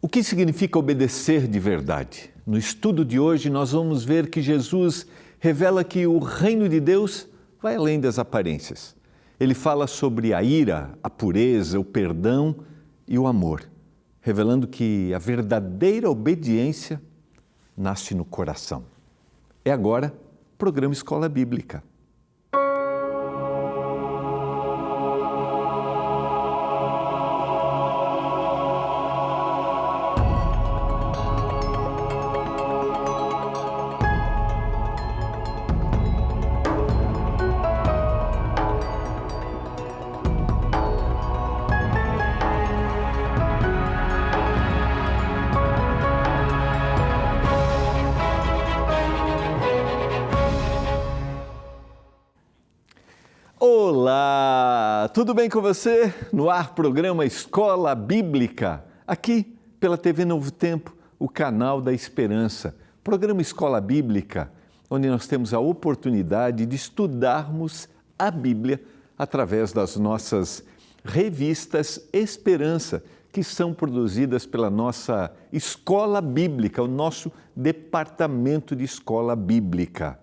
O que significa obedecer de verdade? No estudo de hoje, nós vamos ver que Jesus revela que o reino de Deus vai além das aparências. Ele fala sobre a ira, a pureza, o perdão e o amor, revelando que a verdadeira obediência nasce no coração. É agora o programa Escola Bíblica. Olá, tudo bem com você? No ar, programa Escola Bíblica, aqui pela TV Novo Tempo, o canal da Esperança. Programa Escola Bíblica, onde nós temos a oportunidade de estudarmos a Bíblia através das nossas revistas Esperança, que são produzidas pela nossa Escola Bíblica, o nosso departamento de Escola Bíblica.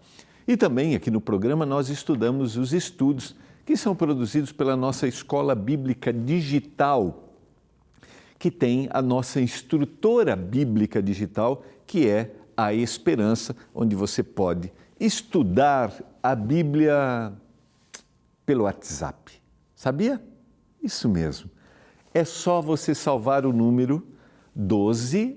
E também aqui no programa nós estudamos os estudos que são produzidos pela nossa Escola Bíblica Digital, que tem a nossa instrutora bíblica digital, que é a Esperança, onde você pode estudar a Bíblia pelo WhatsApp. Sabia? Isso mesmo. É só você salvar o número 12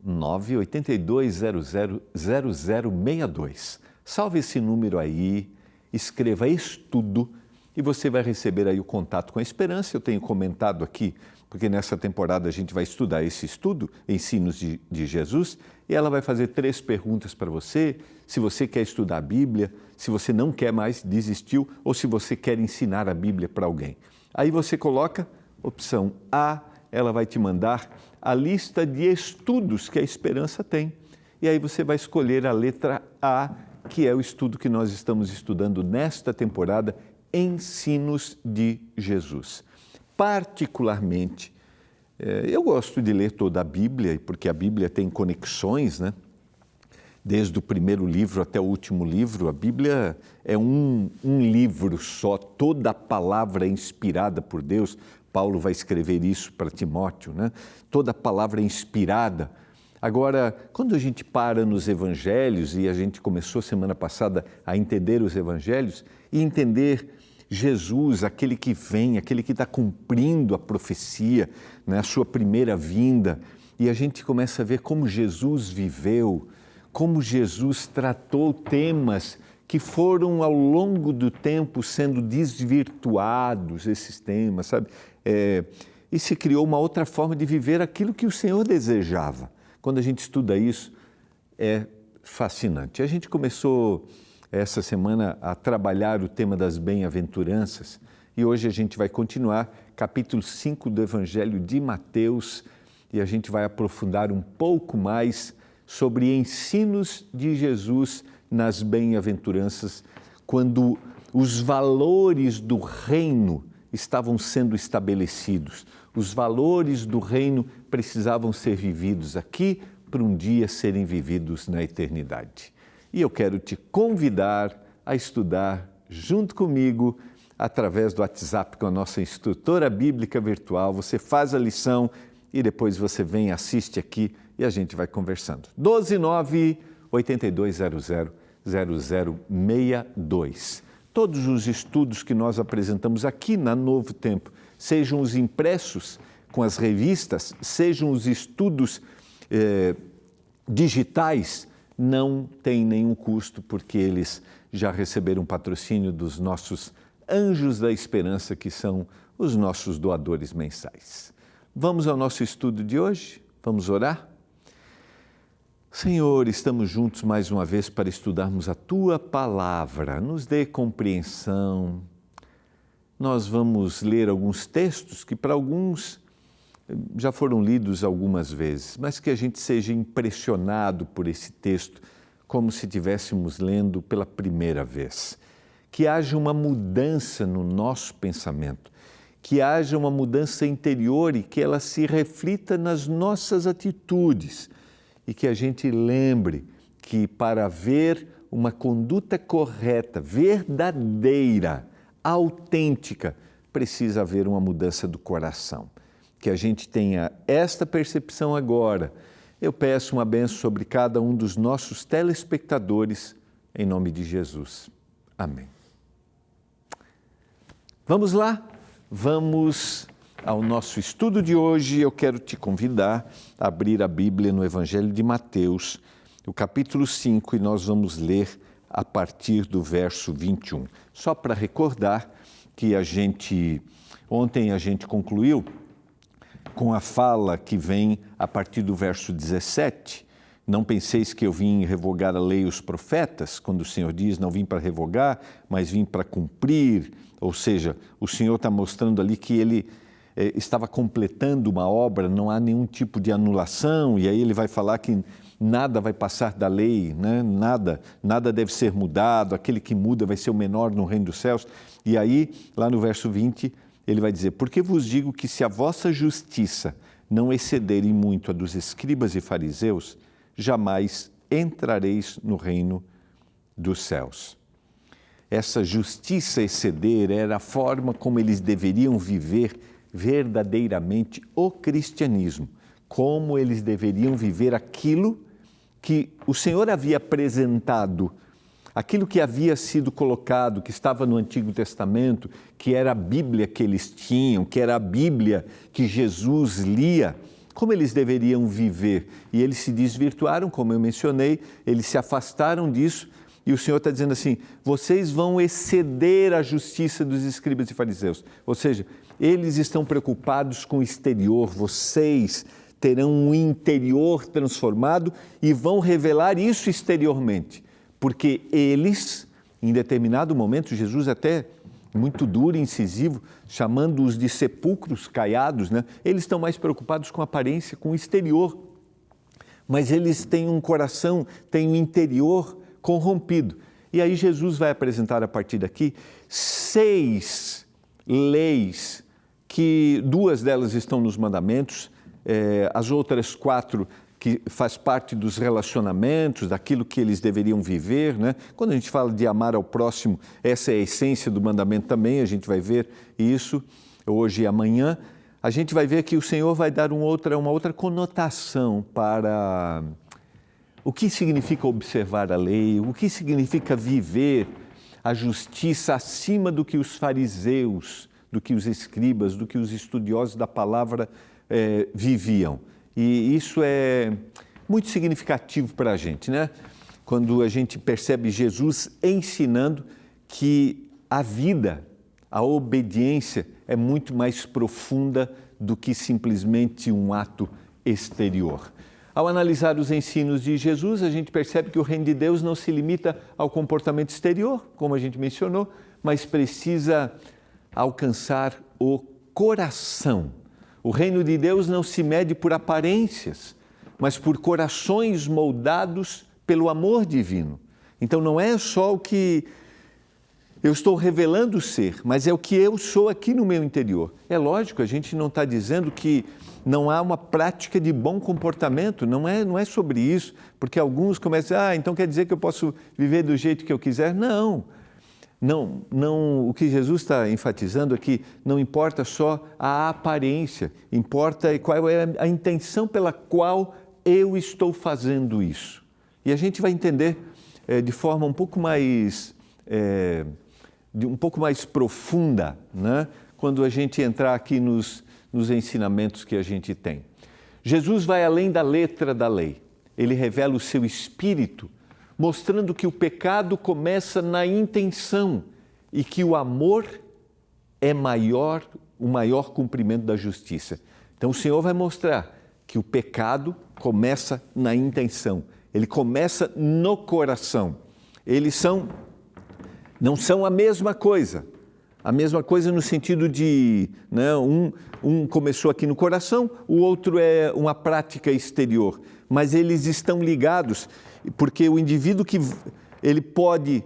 982000062. Salve esse número aí, escreva estudo e você vai receber aí o contato com a Esperança. Eu tenho comentado aqui, porque nessa temporada a gente vai estudar esse estudo, Ensinos de Jesus, e ela vai fazer 3 perguntas para você, se você quer estudar a Bíblia, se você não quer mais, desistiu, ou se você quer ensinar a Bíblia para alguém. Aí você coloca opção A, ela vai te mandar a lista de estudos que a Esperança tem. E aí você vai escolher a letra A, que é o estudo que nós estamos estudando nesta temporada, Ensinos de Jesus. Particularmente, eu gosto de ler toda a Bíblia, porque a Bíblia tem conexões, né? Desde o primeiro livro até o último livro, a Bíblia é um livro só, toda a palavra é inspirada por Deus. Paulo vai escrever isso para Timóteo, né? Toda a palavra é inspirada. Agora, quando a gente para nos evangelhos, e a gente começou semana passada a entender os evangelhos, e entender Jesus, aquele que vem, aquele que está cumprindo a profecia, né, a sua primeira vinda, e a gente começa a ver como Jesus viveu, como Jesus tratou temas que foram ao longo do tempo sendo desvirtuados, esses temas, sabe? E se criou uma outra forma de viver aquilo que o Senhor desejava. Quando a gente estuda isso, é fascinante. A gente começou essa semana a trabalhar o tema das bem-aventuranças e hoje a gente vai continuar capítulo 5 do Evangelho de Mateus e a gente vai aprofundar um pouco mais sobre ensinos de Jesus nas bem-aventuranças, quando os valores do reino estavam sendo estabelecidos. Os valores do reino precisavam ser vividos aqui para um dia serem vividos na eternidade. E eu quero te convidar a estudar junto comigo através do WhatsApp com a nossa instrutora bíblica virtual. Você faz a lição e depois você vem, assiste aqui e a gente vai conversando. 12982000062. Todos os estudos que nós apresentamos aqui na Novo Tempo, sejam os impressos com as revistas, sejam os estudos digitais, não tem nenhum custo, porque eles já receberam patrocínio dos nossos Anjos da Esperança, que são os nossos doadores mensais. Vamos ao nosso estudo de hoje? Vamos orar? Senhor, estamos juntos mais uma vez para estudarmos a Tua Palavra. Nos dê compreensão. Nós vamos ler alguns textos que para alguns já foram lidos algumas vezes, mas que a gente seja impressionado por esse texto como se estivéssemos lendo pela primeira vez. Que haja uma mudança no nosso pensamento, que haja uma mudança interior e que ela se reflita nas nossas atitudes e que a gente lembre que para haver uma conduta correta, verdadeira, autêntica, precisa haver uma mudança do coração. Que a gente tenha esta percepção agora. Eu peço uma bênção sobre cada um dos nossos telespectadores, em nome de Jesus. Amém. Vamos lá? Vamos ao nosso estudo de hoje. Eu quero te convidar a abrir a Bíblia no Evangelho de Mateus, o capítulo 5, e nós vamos ler a partir do verso 21. Só para recordar que ontem a gente concluiu com a fala que vem a partir do verso 17. Não penseis que eu vim revogar a lei e os profetas, quando o Senhor diz, não vim para revogar, mas vim para cumprir. Ou seja, o Senhor está mostrando ali que Ele estava completando uma obra, não há nenhum tipo de anulação, e aí Ele vai falar que nada vai passar da lei, né? Nada deve ser mudado, aquele que muda vai ser o menor no reino dos céus. E aí, lá no verso 20, Ele vai dizer, porque vos digo que se a vossa justiça não excederem muito a dos escribas e fariseus, jamais entrareis no reino dos céus. Essa justiça exceder era a forma como eles deveriam viver verdadeiramente o cristianismo, como eles deveriam viver aquilo que o Senhor havia apresentado, aquilo que havia sido colocado, que estava no Antigo Testamento, que era a Bíblia que eles tinham, que era a Bíblia que Jesus lia, como eles deveriam viver. E eles se desvirtuaram, como eu mencionei, eles se afastaram disso, e o Senhor está dizendo assim, vocês vão exceder a justiça dos escribas e fariseus. Ou seja, eles estão preocupados com o exterior, vocês terão um interior transformado e vão revelar isso exteriormente. Porque eles, em determinado momento, Jesus até muito duro e incisivo, chamando-os de sepulcros caiados, né? Eles estão mais preocupados com a aparência, com o exterior. Mas eles têm um coração, têm um interior corrompido. E aí Jesus vai apresentar a partir daqui 6 leis, que 2 delas estão nos mandamentos, as outras 4 que faz parte dos relacionamentos, daquilo que eles deveriam viver, né? Quando a gente fala de amar ao próximo, essa é a essência do mandamento também, a gente vai ver isso hoje e amanhã. A gente vai ver que o Senhor vai dar uma outra conotação para o que significa observar a lei, o que significa viver a justiça acima do que os fariseus, do que os escribas, do que os estudiosos da palavra viviam. E isso é muito significativo para a gente, né? Quando a gente percebe Jesus ensinando que a vida, a obediência é muito mais profunda do que simplesmente um ato exterior. Ao analisar os ensinos de Jesus, a gente percebe que o reino de Deus não se limita ao comportamento exterior, como a gente mencionou, mas precisa alcançar o coração. O reino de Deus não se mede por aparências, mas por corações moldados pelo amor divino. Então não é só o que eu estou revelando ser, mas é o que eu sou aqui no meu interior. É lógico, a gente não está dizendo que não há uma prática de bom comportamento, não é sobre isso, porque alguns começam, então quer dizer que eu posso viver do jeito que eu quiser? Não, o que Jesus está enfatizando é que não importa só a aparência, importa qual é a intenção pela qual eu estou fazendo isso. E a gente vai entender de forma um pouco mais profunda, né? Quando a gente entrar aqui nos ensinamentos que a gente tem. Jesus vai além da letra da lei. Ele revela o seu espírito, mostrando que o pecado começa na intenção e que o amor é o maior cumprimento da justiça. Então o Senhor vai mostrar que o pecado começa na intenção, ele começa no coração. Eles não são a mesma coisa no sentido de, né, um começou aqui no coração, o outro é uma prática exterior, mas eles estão ligados, porque o indivíduo que ele pode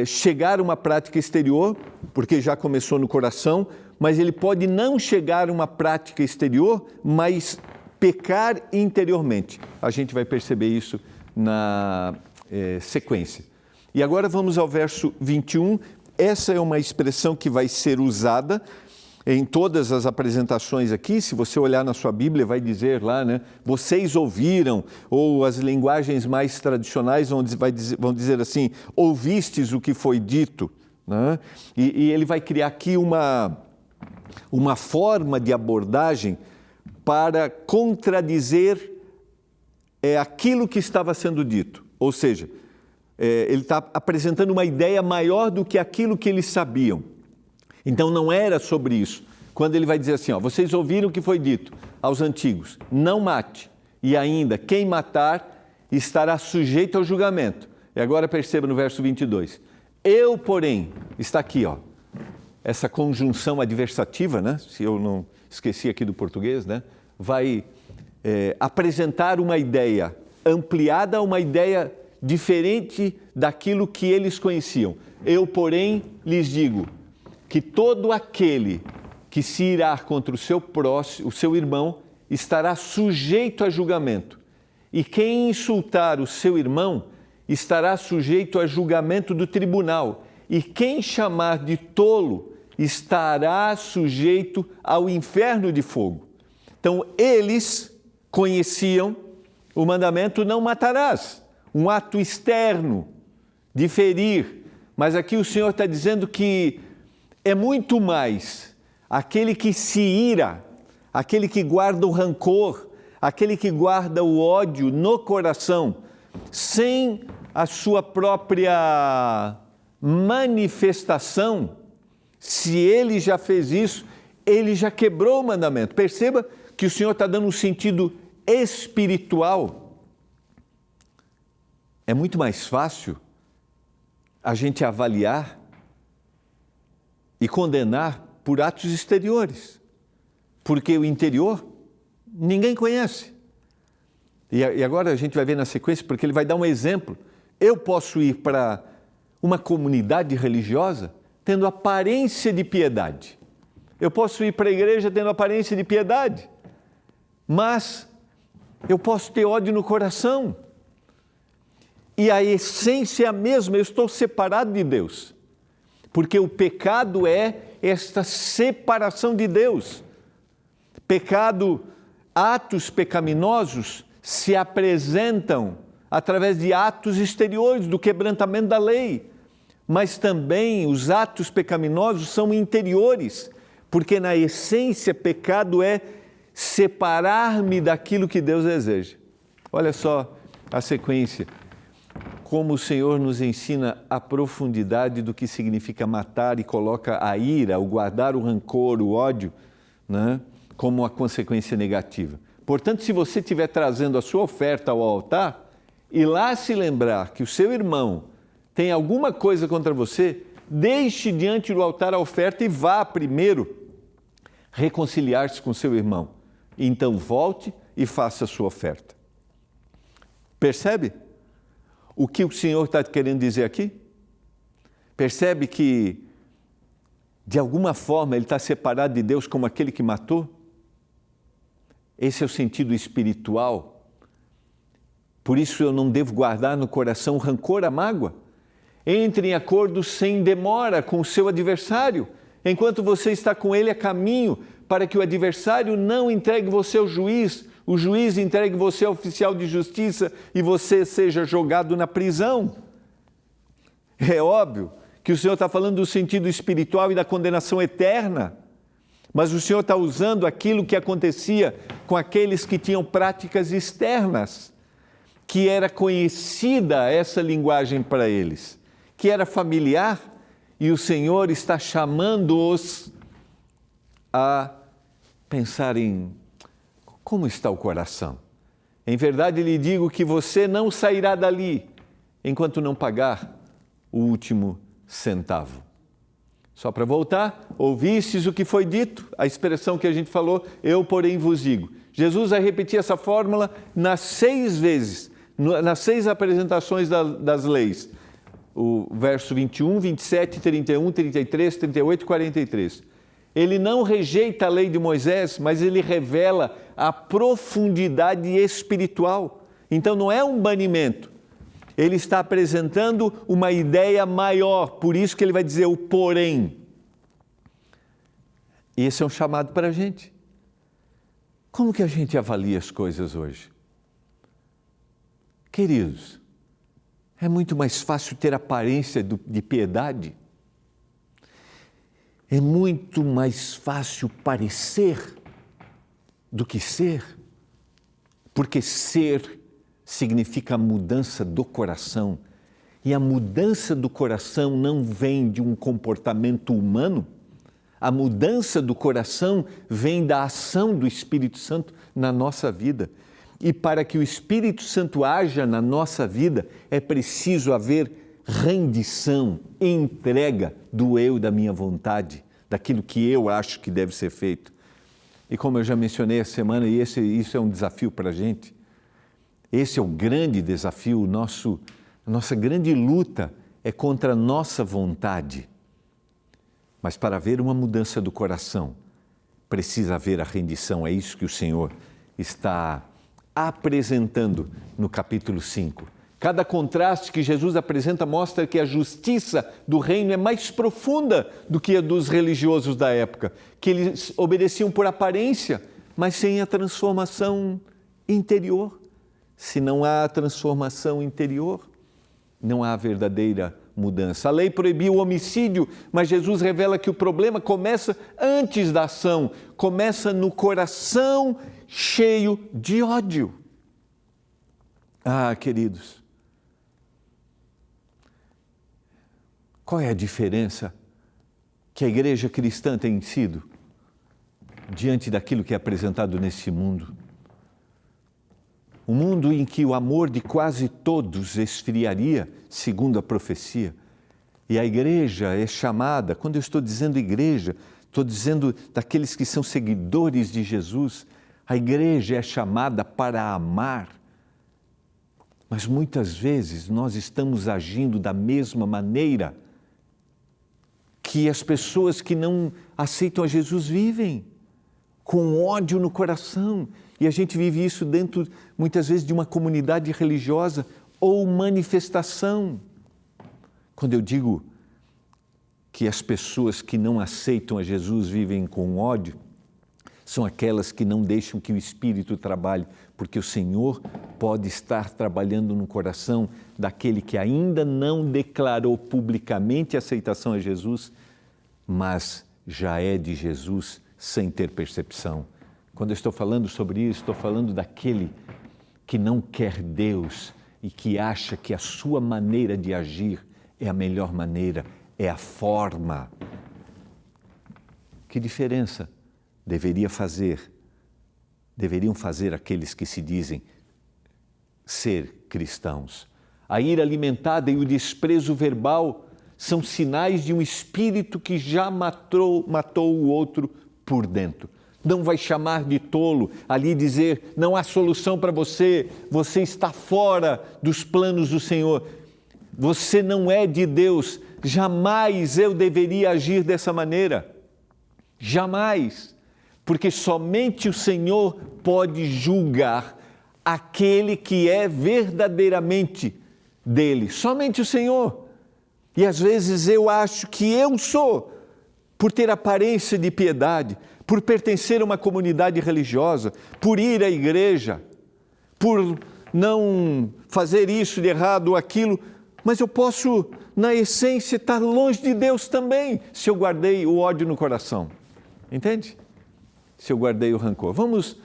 chegar a uma prática exterior, porque já começou no coração, mas ele pode não chegar a uma prática exterior, mas pecar interiormente. A gente vai perceber isso na sequência. E agora vamos ao verso 21. Essa é uma expressão que vai ser usada em todas as apresentações aqui. Se você olhar na sua Bíblia, vai dizer lá, né? Vocês ouviram, ou as linguagens mais tradicionais vão dizer assim, ouvistes o que foi dito, né? E ele vai criar aqui uma forma de abordagem para contradizer aquilo que estava sendo dito. Ou seja, ele está apresentando uma ideia maior do que aquilo que eles sabiam. Então não era sobre isso. Quando ele vai dizer assim, vocês ouviram o que foi dito aos antigos, não mate, e ainda quem matar estará sujeito ao julgamento. E agora perceba no verso 22. Eu, porém, está aqui, essa conjunção adversativa, né? Se eu não esqueci aqui do português, né? Vai apresentar uma ideia ampliada, uma ideia diferente daquilo que eles conheciam. Eu, porém, lhes digo que todo aquele que se irá contra o seu próximo, o seu irmão, estará sujeito a julgamento. E quem insultar o seu irmão estará sujeito a julgamento do tribunal. E quem chamar de tolo estará sujeito ao inferno de fogo. Então, eles conheciam o mandamento não matarás, um ato externo de ferir. Mas aqui o Senhor está dizendo que é muito mais aquele que se ira, aquele que guarda o rancor, aquele que guarda o ódio no coração, sem a sua própria manifestação. Se ele já fez isso, ele já quebrou o mandamento. Perceba que o Senhor está dando um sentido espiritual. É muito mais fácil a gente avaliar e condenar por atos exteriores, porque o interior ninguém conhece. E agora a gente vai ver na sequência, porque ele vai dar um exemplo. Eu posso ir para uma comunidade religiosa tendo aparência de piedade. Eu posso ir para a igreja tendo aparência de piedade, mas eu posso ter ódio no coração. E a essência é a mesma, eu estou separado de Deus. Porque o pecado é esta separação de Deus. Pecado, atos pecaminosos se apresentam através de atos exteriores, do quebrantamento da lei. Mas também os atos pecaminosos são interiores, porque na essência pecado é separar-me daquilo que Deus deseja. Olha só a sequência. Como o Senhor nos ensina a profundidade do que significa matar e coloca a ira, o guardar o rancor, o ódio, né, como a consequência negativa. Portanto, se você estiver trazendo a sua oferta ao altar e lá se lembrar que o seu irmão tem alguma coisa contra você, deixe diante do altar a oferta e vá primeiro reconciliar-se com seu irmão. Então volte e faça a sua oferta. Percebe o que o Senhor está querendo dizer aqui? Percebe que, de alguma forma, ele está separado de Deus como aquele que matou? Esse é o sentido espiritual. Por isso eu não devo guardar no coração rancor, a mágoa. Entre em acordo sem demora com o seu adversário, enquanto você está com ele a caminho, para que o adversário não entregue você ao juiz, o juiz entregue você ao oficial de justiça e você seja jogado na prisão. É óbvio que o Senhor está falando do sentido espiritual e da condenação eterna, mas o Senhor está usando aquilo que acontecia com aqueles que tinham práticas externas, que era conhecida essa linguagem para eles, que era familiar, e o Senhor está chamando-os a pensar em como está o coração. Em verdade lhe digo que você não sairá dali enquanto não pagar o último centavo. Só para voltar, ouvistes o que foi dito, a expressão que a gente falou, eu porém vos digo. Jesus vai repetir essa fórmula nas 6 vezes, nas 6 apresentações das leis. O verso 21, 27, 31, 33, 38 e 43. Ele não rejeita a lei de Moisés, mas ele revela a profundidade espiritual. Então não é um banimento. Ele está apresentando uma ideia maior, por isso que ele vai dizer o porém. E esse é um chamado para a gente. Como que a gente avalia as coisas hoje? Queridos, é muito mais fácil ter aparência de piedade. É muito mais fácil parecer do que ser. Porque ser significa a mudança do coração. E a mudança do coração não vem de um comportamento humano. A mudança do coração vem da ação do Espírito Santo na nossa vida. E para que o Espírito Santo haja na nossa vida, é preciso haver rendição, entrega do eu, da minha vontade, daquilo que eu acho que deve ser feito. E como eu já mencionei essa semana, e isso é um desafio para a gente, esse é o grande desafio, a nossa grande luta é contra a nossa vontade. Mas para haver uma mudança do coração, precisa haver a rendição. É isso que o Senhor está apresentando no capítulo 5. Cada contraste que Jesus apresenta mostra que a justiça do reino é mais profunda do que a dos religiosos da época, que eles obedeciam por aparência, mas sem a transformação interior. Se não há transformação interior, não há verdadeira mudança. A lei proibia o homicídio, mas Jesus revela que o problema começa antes da ação, começa no coração cheio de ódio. Ah, queridos, qual é a diferença que a igreja cristã tem sido diante daquilo que é apresentado nesse mundo? Um mundo em que o amor de quase todos esfriaria, segundo a profecia. E a igreja é chamada, quando eu estou dizendo igreja, estou dizendo daqueles que são seguidores de Jesus, a igreja é chamada para amar. Mas muitas vezes nós estamos agindo da mesma maneira que as pessoas que não aceitam a Jesus vivem, com ódio no coração. E a gente vive isso dentro, muitas vezes, de uma comunidade religiosa ou manifestação. Quando eu digo que as pessoas que não aceitam a Jesus vivem com ódio, são aquelas que não deixam que o Espírito trabalhe, porque o Senhor pode estar trabalhando no coração daquele que ainda não declarou publicamente a aceitação a Jesus, mas já é de Jesus sem ter percepção. Quando eu estou falando sobre isso, estou falando daquele que não quer Deus e que acha que a sua maneira de agir é a melhor maneira, é a forma. Que diferença deveriam fazer aqueles que se dizem ser cristãos? A ira alimentada e o desprezo verbal são sinais de um espírito que já matou o outro por dentro. Não vai chamar de tolo, ali dizer, não há solução para você, você está fora dos planos do Senhor, você não é de Deus, jamais eu deveria agir dessa maneira, jamais, porque somente o Senhor pode julgar aquele que é verdadeiramente dele, somente o Senhor. E às vezes eu acho que eu sou, por ter aparência de piedade, por pertencer a uma comunidade religiosa, por ir à igreja, por não fazer isso de errado ou aquilo, mas eu posso, na essência, estar longe de Deus também, se eu guardei o ódio no coração. Entende? Se eu guardei o rancor. Vamos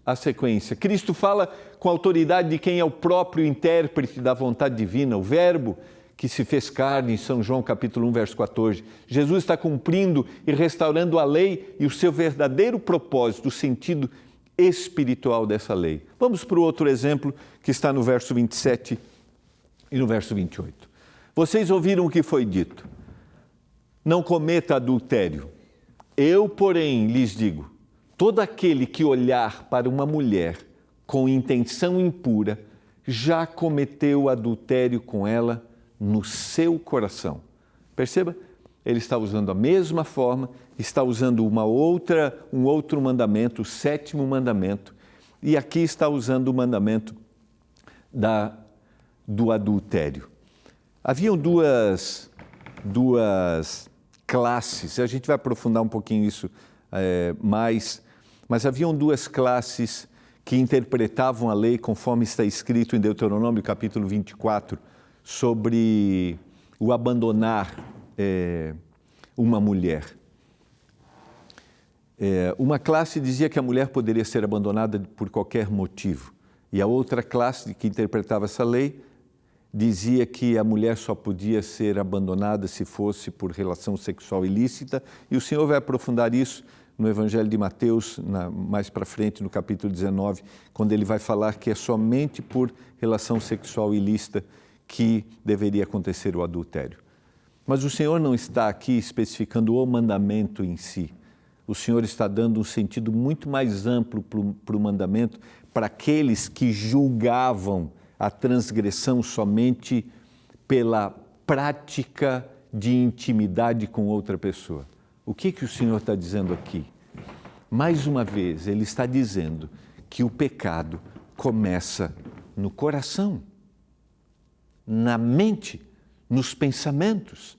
à sequência. Cristo fala com a autoridade de quem é o próprio intérprete da vontade divina, o Verbo que se fez carne, em São João capítulo 1, verso 14. Jesus está cumprindo e restaurando a lei e o seu verdadeiro propósito, o sentido espiritual dessa lei. Vamos para o outro exemplo que está no verso 27 e no verso 28. Vocês ouviram o que foi dito: não cometa adultério. Eu, porém, lhes digo, todo aquele que olhar para uma mulher com intenção impura, já cometeu adultério com ela no seu coração. Perceba, ele está usando a mesma forma, está usando um outro mandamento, o 7º mandamento, e aqui está usando o mandamento do adultério. Haviam duas classes, a gente vai aprofundar um pouquinho isso mais, mas haviam duas classes que interpretavam a lei conforme está escrito em Deuteronômio capítulo 24, sobre o abandonar uma mulher. Uma classe dizia que a mulher poderia ser abandonada por qualquer motivo, e a outra classe que interpretava essa lei dizia que a mulher só podia ser abandonada se fosse por relação sexual ilícita, e o Senhor vai aprofundar isso no Evangelho de Mateus, mais para frente, no capítulo 19, quando ele vai falar que é somente por relação sexual ilícita que deveria acontecer o adultério. Mas o Senhor não está aqui especificando o mandamento em si. O Senhor está dando um sentido muito mais amplo para o mandamento, para aqueles que julgavam a transgressão somente pela prática de intimidade com outra pessoa. O que o Senhor está dizendo aqui? Mais uma vez, Ele está dizendo que o pecado começa no coração, na mente, nos pensamentos.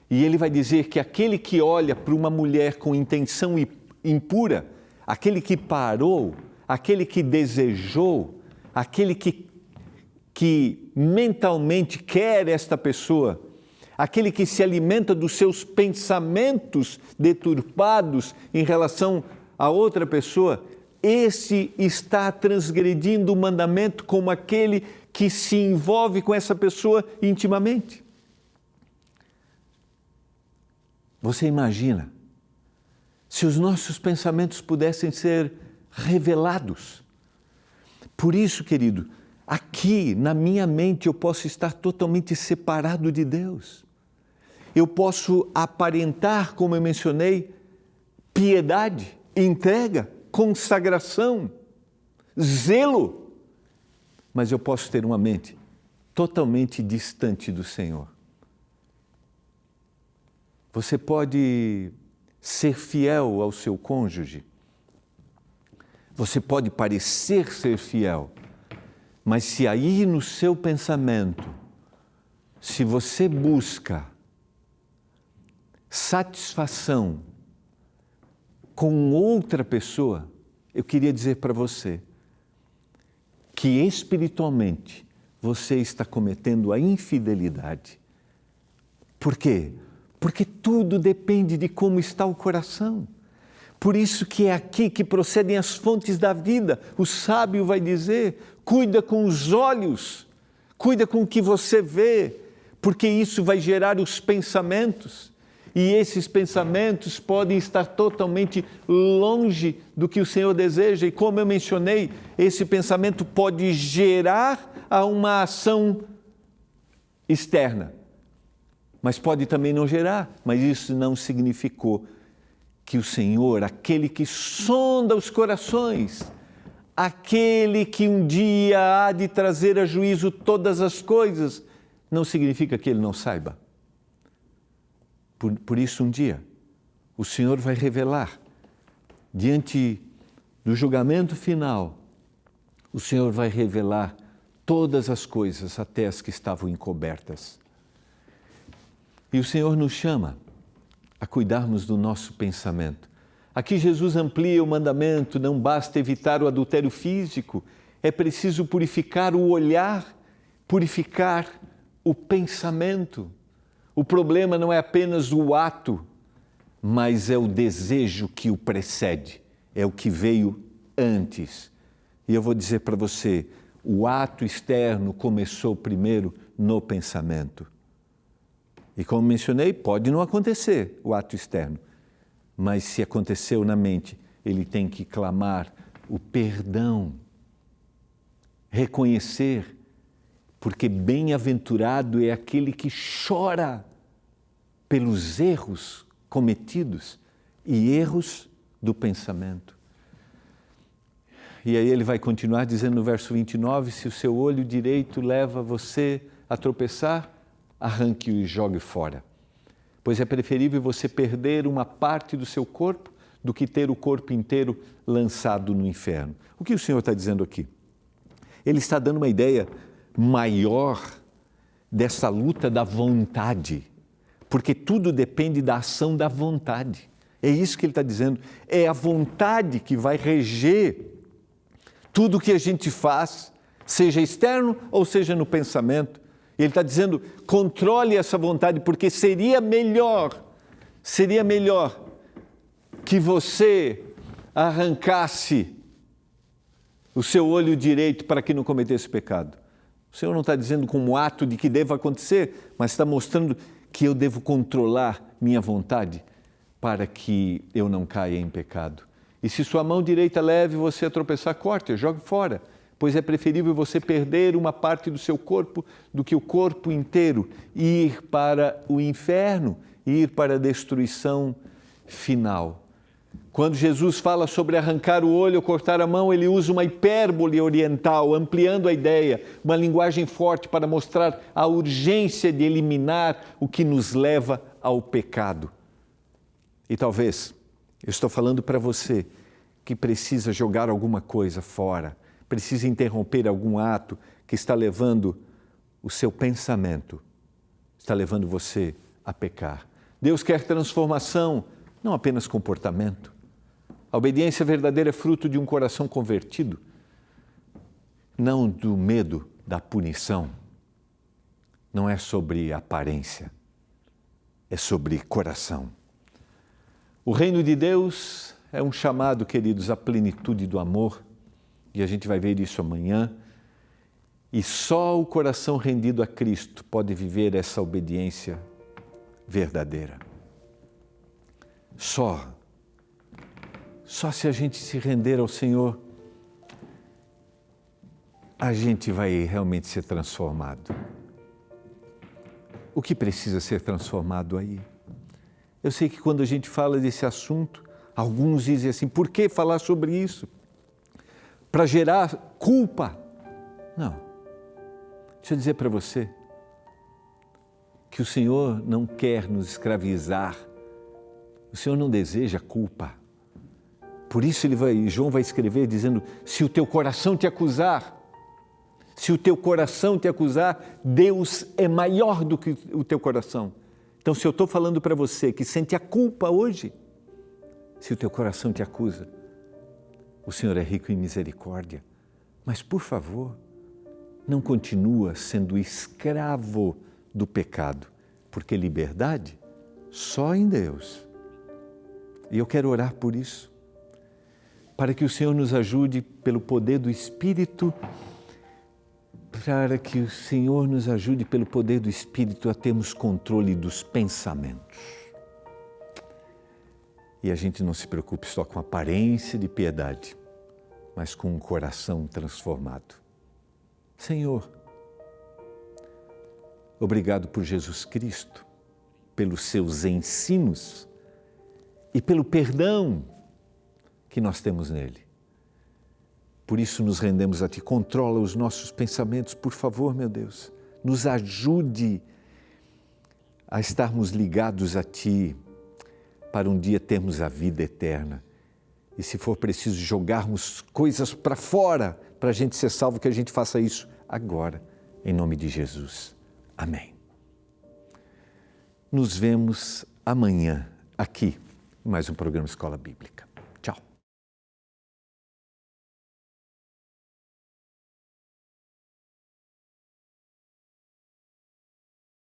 E Ele vai dizer que aquele que olha para uma mulher com intenção impura, aquele que parou, aquele que desejou, aquele que mentalmente quer esta pessoa, aquele que se alimenta dos seus pensamentos deturpados em relação a outra pessoa, esse está transgredindo o mandamento como aquele que se envolve com essa pessoa intimamente. Você imagina se os nossos pensamentos pudessem ser revelados? Por isso, querido, aqui na minha mente eu posso estar totalmente separado de Deus. Eu posso aparentar, como eu mencionei, piedade, entrega, consagração, zelo, mas eu posso ter uma mente totalmente distante do Senhor. Você pode ser fiel ao seu cônjuge, você pode parecer ser fiel, mas se aí no seu pensamento, se você busca satisfação com outra pessoa, eu queria dizer para você que espiritualmente você está cometendo a infidelidade. Por quê? Porque tudo depende de como está o coração. Por isso que é aqui que procedem as fontes da vida. O sábio vai dizer, cuida com os olhos, cuida com o que você vê, porque isso vai gerar os pensamentos. E esses pensamentos podem estar totalmente longe do que o Senhor deseja. E como eu mencionei, esse pensamento pode gerar uma ação externa, mas pode também não gerar. Mas isso não significou que o Senhor, aquele que sonda os corações, aquele que um dia há de trazer a juízo todas as coisas, não significa que Ele não saiba. Por isso, um dia, o Senhor vai revelar, diante do julgamento final, o Senhor vai revelar todas as coisas, até as que estavam encobertas. E o Senhor nos chama a cuidarmos do nosso pensamento. Aqui Jesus amplia o mandamento, não basta evitar o adultério físico, é preciso purificar o olhar, purificar o pensamento. O problema não é apenas o ato, mas é o desejo que o precede, é o que veio antes. E eu vou dizer para você, o ato externo começou primeiro no pensamento. E como mencionei, pode não acontecer o ato externo, mas se aconteceu na mente, ele tem que clamar o perdão, reconhecer, porque bem-aventurado é aquele que chora pelos erros cometidos e erros do pensamento. E aí ele vai continuar dizendo no verso 29, se o seu olho direito leva você a tropeçar, arranque-o e jogue fora. pois é preferível você perder uma parte do seu corpo do que ter o corpo inteiro lançado no inferno. O que o Senhor está dizendo aqui? Ele está dando uma ideia maior dessa luta da vontade, porque tudo depende da ação da vontade. É isso que ele está dizendo, é a vontade que vai reger tudo que a gente faz, seja externo ou seja no pensamento. Ele está dizendo, controle essa vontade, porque seria melhor que você arrancasse o seu olho direito para que não cometesse pecado. O Senhor não está dizendo como ato de que deva acontecer, mas está mostrando que eu devo controlar minha vontade para que eu não caia em pecado. E se sua mão direita leve você a tropeçar, corte-a, jogue fora, pois é preferível você perder uma parte do seu corpo do que o corpo inteiro ir para o inferno, ir para a destruição final. Quando Jesus fala sobre arrancar o olho ou cortar a mão, ele usa uma hipérbole oriental, ampliando a ideia, uma linguagem forte para mostrar a urgência de eliminar o que nos leva ao pecado. E talvez, eu estou falando para você que precisa jogar alguma coisa fora, precisa interromper algum ato que está levando o seu pensamento, está levando você a pecar. Deus quer transformação, não apenas comportamento. A obediência verdadeira é fruto de um coração convertido, não do medo da punição. Não é sobre aparência, é sobre coração. O reino de Deus é um chamado, queridos, à plenitude do amor, e a gente vai ver isso amanhã. E só o coração rendido a Cristo pode viver essa obediência verdadeira. Só se a gente se render ao Senhor, a gente vai realmente ser transformado. O que precisa ser transformado aí? Eu sei que quando a gente fala desse assunto, alguns dizem assim, por que falar sobre isso? Para gerar culpa? Não. Deixa eu dizer para você que o Senhor não quer nos escravizar. O Senhor não deseja culpa. Por isso João vai escrever dizendo, se o teu coração te acusar, Deus é maior do que o teu coração. Então, se eu estou falando para você que sente a culpa hoje, se o teu coração te acusa, o Senhor é rico em misericórdia. Mas, por favor, não continua sendo escravo do pecado, porque liberdade só em Deus. E eu quero orar por isso, para que o Senhor nos ajude pelo poder do Espírito, a termos controle dos pensamentos. E a gente não se preocupe só com a aparência de piedade, mas com um coração transformado. Senhor, obrigado por Jesus Cristo, pelos seus ensinos e pelo perdão que nós temos nele. Por isso nos rendemos a Ti. Controla os nossos pensamentos, por favor, meu Deus. Nos ajude a estarmos ligados a Ti, para um dia termos a vida eterna. E se for preciso jogarmos coisas para fora, para a gente ser salvo, que a gente faça isso agora, em nome de Jesus. Amém. Nos vemos amanhã, aqui, em mais um programa Escola Bíblica.